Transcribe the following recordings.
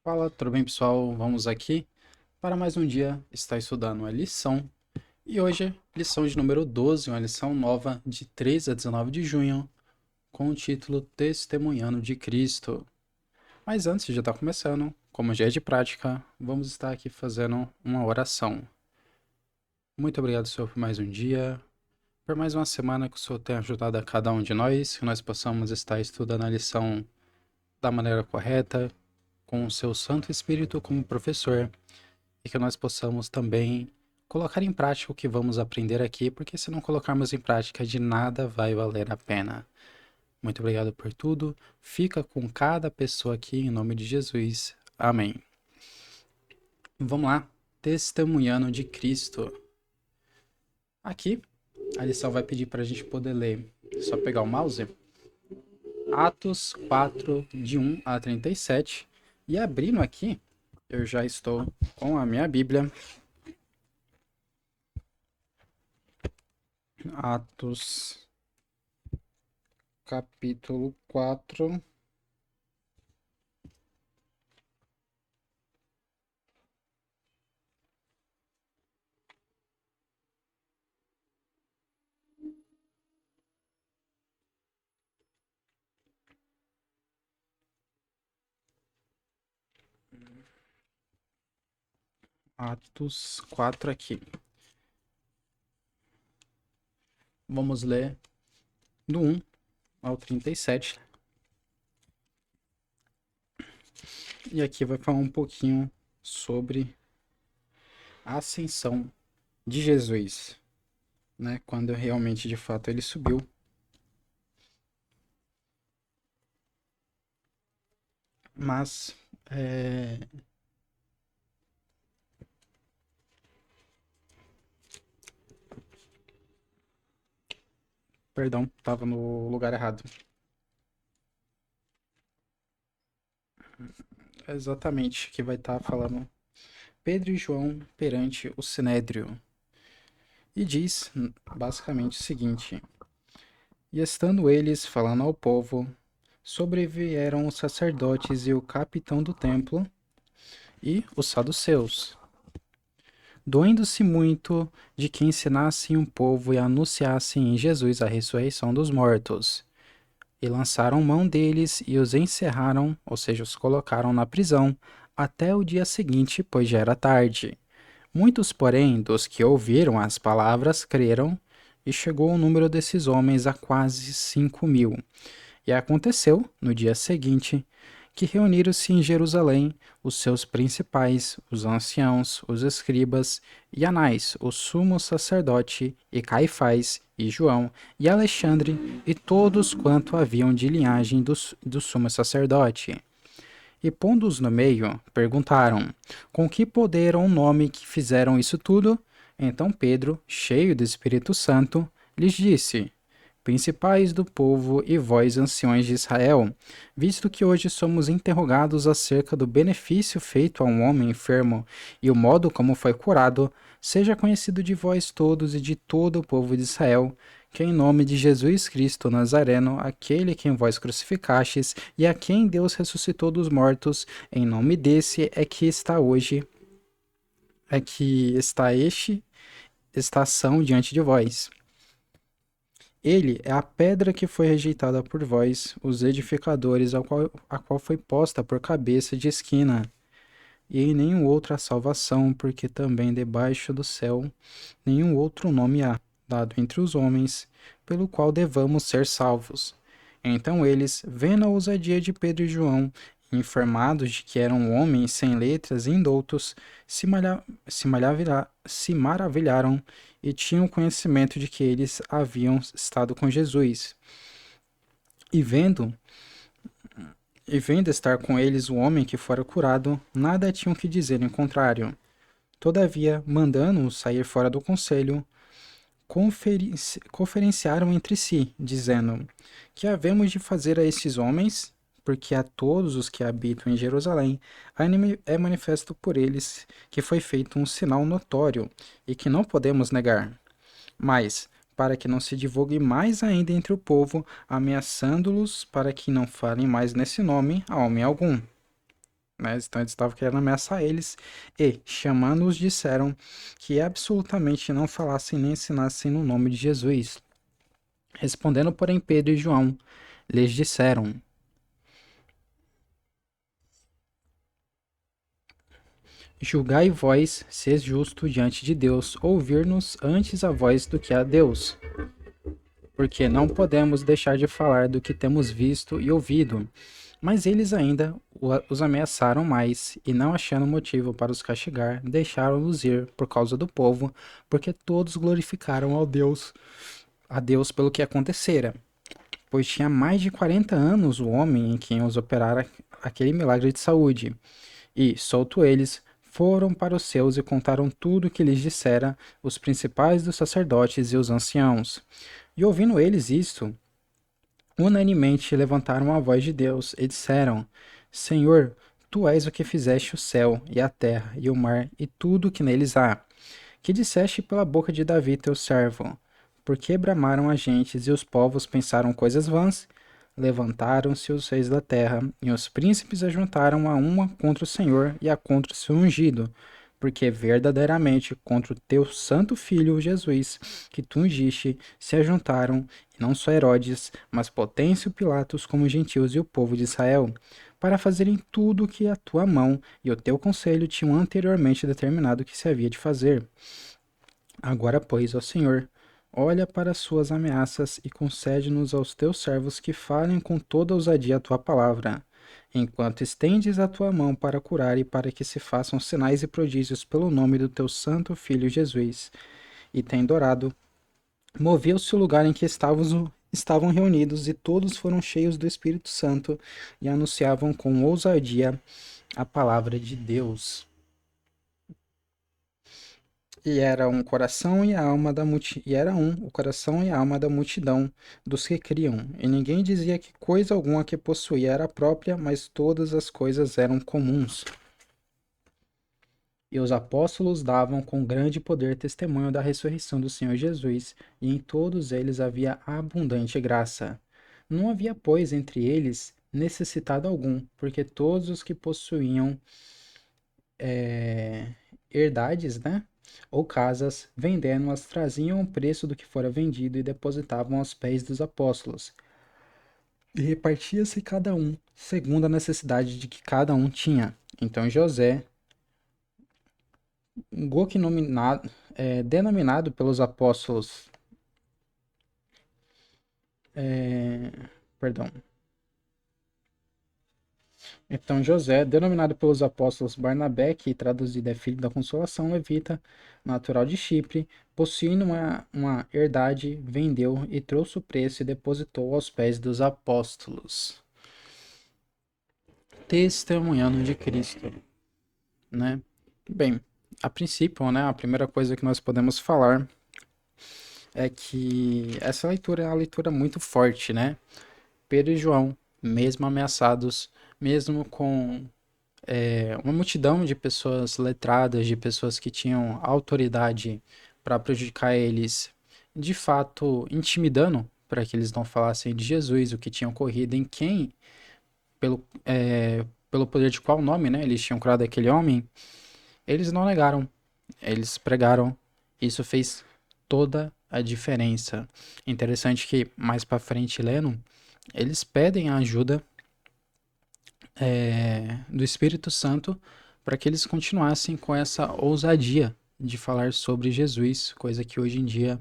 Fala, tudo bem, pessoal? Vamos aqui para mais um dia estar estudando a lição. E hoje, lição de número 12, uma lição nova de 3 a 19 de junho, com o título Testemunhando de Cristo. Mas antes de estar começando, como já é de prática, vamos estar aqui fazendo uma oração. Muito obrigado, Senhor, por mais um dia, por mais uma semana que o Senhor tem ajudado a cada um de nós, que nós possamos estar estudando a lição da maneira correta, com o seu Santo Espírito como professor, e que nós possamos também colocar em prática o que vamos aprender aqui, porque se não colocarmos em prática, de nada vai valer a pena. Muito obrigado por tudo. Fica com cada pessoa aqui em nome de Jesus. Amém. Vamos lá. Testemunhando de Cristo. Aqui, a lição vai pedir para a gente poder ler. Só pegar o mouse. Atos 4, de 1 a 37. E abrindo aqui, eu já estou com a minha Bíblia. Atos, capítulo 4. Atos 4 aqui. Vamos ler do 1 ao 37. E aqui vai falar um pouquinho sobre a ascensão de Jesus, né? Quando realmente, de fato, ele subiu. Mas, perdão, estava no lugar errado. Exatamente, que vai estar falando Pedro e João perante o Sinédrio. E diz basicamente o seguinte: E estando eles falando ao povo, sobrevieram os sacerdotes e o capitão do templo e os saduceus, doendo-se muito de que ensinassem o povo e anunciassem em Jesus a ressurreição dos mortos. E lançaram mão deles e os encerraram, ou seja, os colocaram na prisão, até o dia seguinte, pois já era tarde. Muitos, porém, dos que ouviram as palavras creram, e chegou o número desses homens a quase 5.000. E aconteceu, no dia seguinte, que reuniram-se em Jerusalém os seus principais, os anciãos, os escribas, e Anás, o sumo sacerdote, e Caifás, e João, e Alexandre, e todos quanto haviam de linhagem do sumo sacerdote. E pondo-os no meio, perguntaram: Com que poder ou nome que fizeram isso tudo? Então Pedro, cheio do Espírito Santo, lhes disse: Principais do povo e vós, anciões de Israel, visto que hoje somos interrogados acerca do benefício feito a um homem enfermo e o modo como foi curado, seja conhecido de vós todos e de todo o povo de Israel, que em nome de Jesus Cristo Nazareno, aquele quem vós crucificastes e a quem Deus ressuscitou dos mortos, em nome desse é que está hoje, é que está este, estação diante de vós. Ele é a pedra que foi rejeitada por vós, os edificadores, a qual foi posta por cabeça de esquina. E em nenhum outro há salvação, porque também debaixo do céu nenhum outro nome há, dado entre os homens, pelo qual devamos ser salvos. Então eles, vendo a ousadia de Pedro e João, informados de que eram homens sem letras e indoutos, se maravilharam e tinham conhecimento de que eles haviam estado com Jesus. E vendo, e vendo estar com eles o homem que fora curado, nada tinham que dizer em contrário. Todavia, mandando-os sair fora do conselho, conferenciaram entre si, dizendo: Que havemos de fazer a estes homens? Porque a todos os que habitam em Jerusalém é manifesto por eles que foi feito um sinal notório e que não podemos negar. Mas, para que não se divulgue mais ainda entre o povo, ameaçando-los para que não falem mais nesse nome a homem algum. né? Então eles estavam querendo ameaçar eles e, chamando-os, disseram que absolutamente não falassem nem ensinassem no nome de Jesus. Respondendo, porém, Pedro e João lhes disseram: Julgai vós se é justo diante de Deus ouvir-nos antes a vós do que a Deus, porque não podemos deixar de falar do que temos visto e ouvido. Mas eles ainda os ameaçaram mais, e não achando motivo para os castigar, deixaram-nos ir por causa do povo, porque todos glorificaram a Deus pelo que acontecera. Pois tinha mais de 40 anos o homem em quem os operara aquele milagre de saúde. E, solto eles, foram para os seus e contaram tudo o que lhes dissera os principais dos sacerdotes e os anciãos. E ouvindo eles isto, unanimemente levantaram a voz de Deus e disseram: Senhor, tu és o que fizeste o céu e a terra e o mar e tudo o que neles há. Que disseste pela boca de Davi teu servo? Porque bramaram as gentes e os povos pensaram coisas vãs? Levantaram-se os reis da terra, e os príncipes ajuntaram a uma contra o Senhor e a contra o seu ungido, porque verdadeiramente contra o teu santo filho Jesus, que tu ungiste, se ajuntaram, e não só Herodes, mas Potêncio Pilatos como os gentios e o povo de Israel, para fazerem tudo o que a tua mão e o teu conselho tinham anteriormente determinado que se havia de fazer. Agora, pois, ó Senhor, olha para as suas ameaças e concede-nos aos teus servos que falem com toda ousadia a tua palavra, enquanto estendes a tua mão para curar e para que se façam sinais e prodígios pelo nome do teu santo Filho Jesus. E tendo orado, moveu-se o lugar em que estavam reunidos, e todos foram cheios do Espírito Santo e anunciavam com ousadia a palavra de Deus. E era um coração e a alma da e era um o coração e a alma da multidão dos que criam, e ninguém dizia que coisa alguma que possuía era própria, mas todas as coisas eram comuns. E os apóstolos davam com grande poder testemunho da ressurreição do Senhor Jesus, e em todos eles havia abundante graça. Não havia, pois, entre eles necessitado algum, porque todos os que possuíam herdades, né? Ou casas, vendendo-as, traziam o preço do que fora vendido e depositavam aos pés dos apóstolos. E repartia-se cada um, segundo a necessidade de que cada um tinha. Então José, denominado pelos apóstolos, é, perdão, Então José, denominado pelos apóstolos Barnabé, que traduzido é filho da consolação, levita, natural de Chipre, possuindo uma herdade, vendeu e trouxe o preço e depositou aos pés dos apóstolos. Testemunhando de Cristo, né? Bem, a princípio, né, a primeira coisa que nós podemos falar é que essa leitura é uma leitura muito forte, né? Pedro e João, mesmo ameaçados, mesmo com uma multidão de pessoas letradas, de pessoas que tinham autoridade para prejudicar eles, de fato intimidando para que eles não falassem de Jesus, o que tinha ocorrido, em quem, pelo poder de qual nome, né, eles tinham curado aquele homem, eles não negaram, eles pregaram. Isso fez toda a diferença. Interessante que mais para frente lendo, eles pedem a ajuda do Espírito Santo para que eles continuassem com essa ousadia de falar sobre Jesus, coisa que hoje em dia,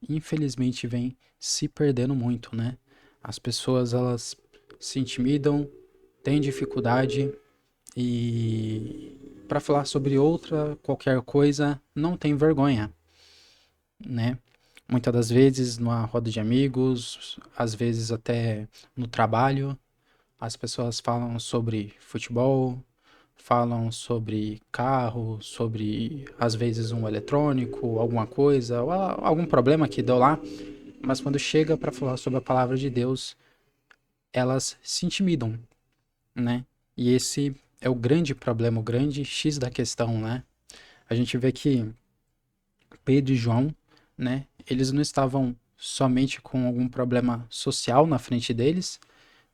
infelizmente, vem se perdendo muito, né? As pessoas, elas se intimidam, têm dificuldade e para falar sobre outra, qualquer coisa, não tem vergonha, né? Muitas das vezes numa roda de amigos, às vezes até no trabalho, as pessoas falam sobre futebol, falam sobre carro, sobre às vezes um eletrônico, alguma coisa, ou algum problema que deu lá, mas quando chega para falar sobre a palavra de Deus, elas se intimidam, né? E esse é o grande problema, o grande X da questão, né? A gente vê que Pedro e João, né, eles não estavam somente com algum problema social na frente deles,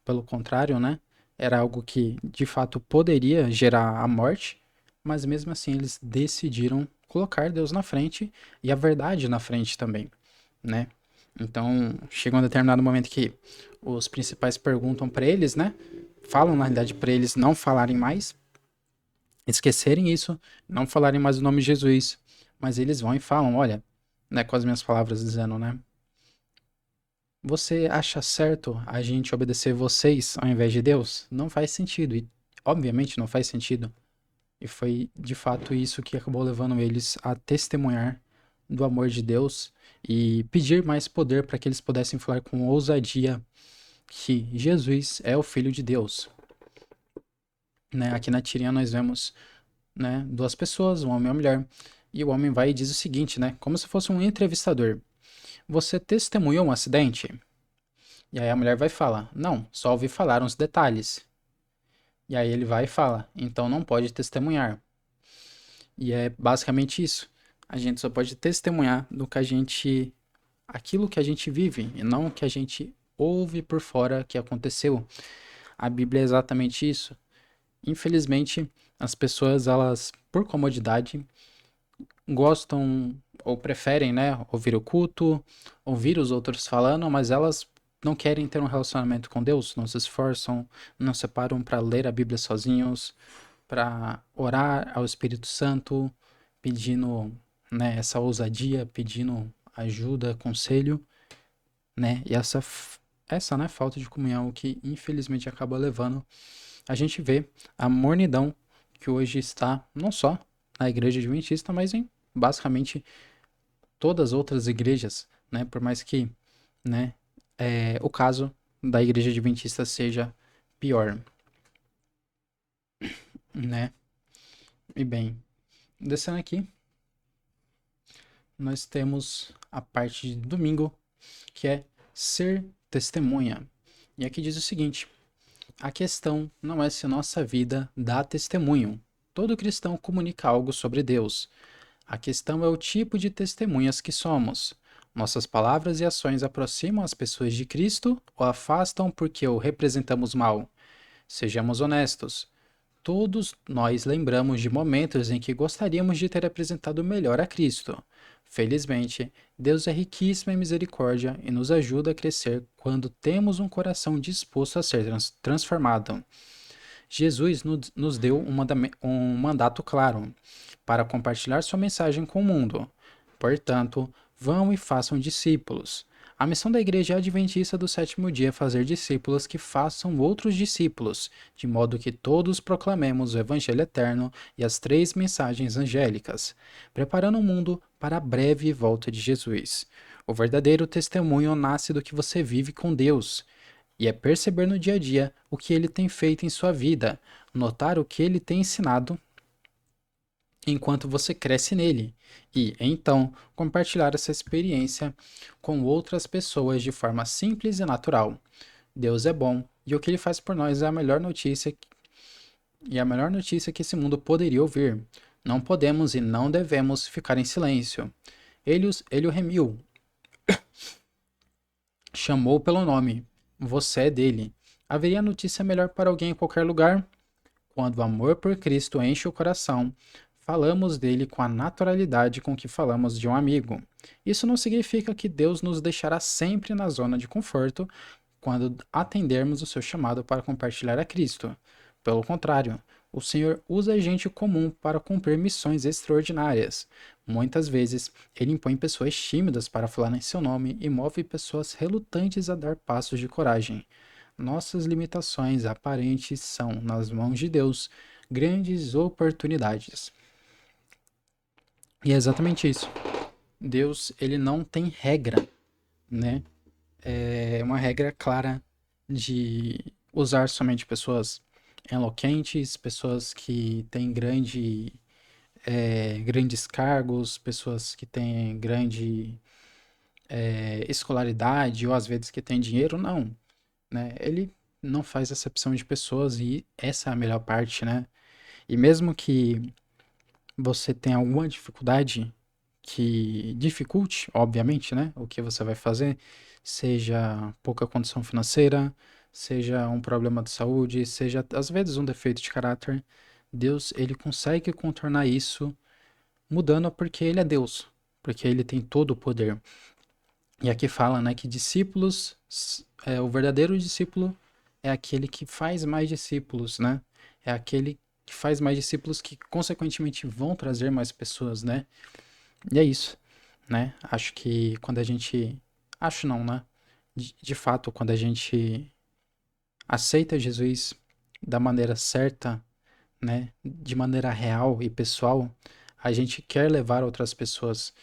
pelo contrário, né? era algo que de fato poderia gerar a morte, mas mesmo assim eles decidiram colocar Deus na frente e a verdade na frente também, né? Então, chega um determinado momento que os principais perguntam para eles, né? Falam na realidade para eles não falarem mais, esquecerem isso, não falarem mais o nome de Jesus, mas eles vão e falam, olha, né, com as minhas palavras dizendo, né? Você acha certo a gente obedecer vocês ao invés de Deus? Não faz sentido. E, obviamente, não faz sentido. E foi de fato isso que acabou levando eles a testemunhar do amor de Deus e pedir mais poder para que eles pudessem falar com ousadia que Jesus é o Filho de Deus. Né? Aqui na tirinha nós vemos, né, duas pessoas, um homem e uma mulher. E o homem vai e diz o seguinte, né, como se fosse um entrevistador. Você testemunhou um acidente? E aí a mulher vai falar, não, só ouvi falar uns detalhes. E aí ele vai e fala, então não pode testemunhar. E é basicamente isso. A gente só pode testemunhar do que a gente, aquilo que a gente vive, e não o que a gente ouve por fora que aconteceu. A Bíblia é exatamente isso. Infelizmente, as pessoas, elas, por comodidade, gostam ou preferem, né, ouvir o culto, ouvir os outros falando, mas elas não querem ter um relacionamento com Deus, não se esforçam, não se param para ler a Bíblia sozinhos, para orar ao Espírito Santo, pedindo, né, essa ousadia, pedindo ajuda, conselho, né? E essa, né, falta de comunhão que infelizmente acaba levando a gente vê a mornidão que hoje está não só na igreja adventista, mas em basicamente todas as outras igrejas, né? Por mais que, né, o caso da igreja adventista seja pior, né? E bem, descendo aqui, nós temos a parte de domingo, que é ser testemunha. E aqui diz o seguinte: a questão não é se nossa vida dá testemunho. Todo cristão comunica algo sobre Deus. A questão é o tipo de testemunhas que somos. Nossas palavras e ações aproximam as pessoas de Cristo ou afastam porque o representamos mal? Sejamos honestos. Todos nós lembramos de momentos em que gostaríamos de ter apresentado melhor a Cristo. Felizmente, Deus é riquíssimo em misericórdia e nos ajuda a crescer quando temos um coração disposto a ser transformado. Jesus nos deu um mandato claro para compartilhar sua mensagem com o mundo. Portanto, vão e façam discípulos. A missão da Igreja Adventista do Sétimo Dia é fazer discípulos que façam outros discípulos, de modo que todos proclamemos o Evangelho eterno e as três mensagens angélicas, preparando o mundo para a breve volta de Jesus. O verdadeiro testemunho nasce do que você vive com Deus, e é perceber no dia a dia o que ele tem feito em sua vida, notar o que ele tem ensinado enquanto você cresce nele, e então compartilhar essa experiência com outras pessoas de forma simples e natural. Deus é bom e o que ele faz por nós é a melhor notícia que esse mundo poderia ouvir. Não podemos e não devemos ficar em silêncio. Ele o remiu, chamou pelo nome. Você é dele. Haveria notícia melhor para alguém em qualquer lugar? Quando o amor por Cristo enche o coração, falamos dele com a naturalidade com que falamos de um amigo. Isso não significa que Deus nos deixará sempre na zona de conforto quando atendermos o seu chamado para compartilhar a Cristo. Pelo contrário, o Senhor usa gente comum para cumprir missões extraordinárias. Muitas vezes, ele impõe pessoas tímidas para falar em seu nome e move pessoas relutantes a dar passos de coragem. Nossas limitações aparentes são, nas mãos de Deus, grandes oportunidades. E é exatamente isso. Deus, ele não tem regra, né? É uma regra clara de usar somente pessoas eloquentes, pessoas que têm grandes cargos, pessoas que têm grande escolaridade ou às vezes que têm dinheiro, não, né? Ele não faz acepção de pessoas e essa é a melhor parte, né? E mesmo que você tenha alguma dificuldade que dificulte, obviamente, né, o que você vai fazer, seja pouca condição financeira, seja um problema de saúde, seja às vezes um defeito de caráter, Deus, ele consegue contornar isso mudando porque ele é Deus, porque ele tem todo o poder. E aqui fala, né, que discípulos, o verdadeiro discípulo é aquele que faz mais discípulos, né? É aquele que faz mais discípulos que consequentemente vão trazer mais pessoas, né? E é isso, né? Acho que quando a gente, acho não, né? De fato, quando a gente aceita Jesus da maneira certa, né, de maneira real e pessoal, a gente quer levar outras pessoas.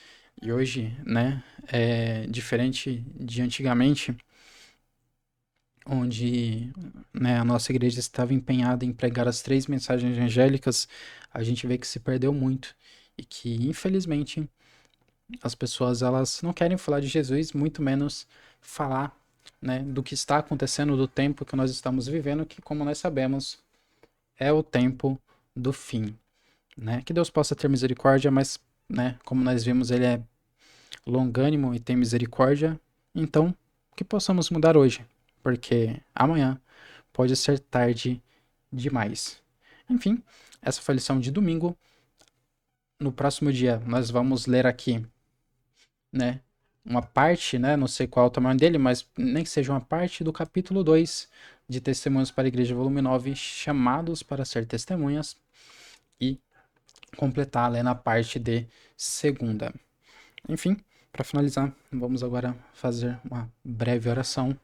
E hoje, né, é diferente de antigamente, onde, né, a nossa igreja estava empenhada em pregar as 3 mensagens angélicas, a gente vê que se perdeu muito e que, infelizmente, as pessoas elas não querem falar de Jesus, muito menos falar, né, do que está acontecendo, do tempo que nós estamos vivendo, que, como nós sabemos, é o tempo do fim, né? Que Deus possa ter misericórdia, mas, né, como nós vimos, ele é longânimo e tem misericórdia, então que possamos mudar hoje, porque amanhã pode ser tarde demais. Enfim, essa foi a lição de domingo. No próximo dia, nós vamos ler aqui, né, uma parte, né, não sei qual é o tamanho dele, mas nem que seja uma parte do capítulo 2 de Testemunhos para a Igreja, volume 9, chamados para ser testemunhas, e completá-la na parte de segunda. Enfim, para finalizar, vamos agora fazer uma breve oração,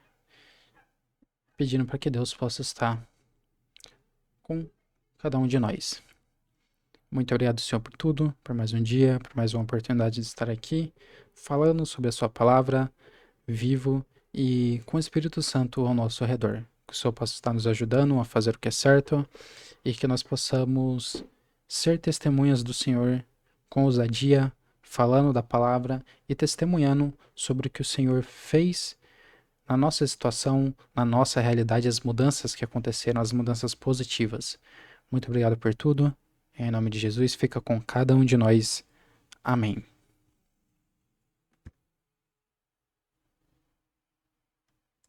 pedindo para que Deus possa estar com cada um de nós. Muito obrigado, Senhor, por tudo, por mais um dia, por mais uma oportunidade de estar aqui, falando sobre a Sua palavra, vivo e com o Espírito Santo ao nosso redor. Que o Senhor possa estar nos ajudando a fazer o que é certo e que nós possamos ser testemunhas do Senhor com ousadia, falando da palavra e testemunhando sobre o que o Senhor fez na nossa situação, na nossa realidade, as mudanças que aconteceram, as mudanças positivas. Muito obrigado por tudo. Em nome de Jesus, fica com cada um de nós. Amém.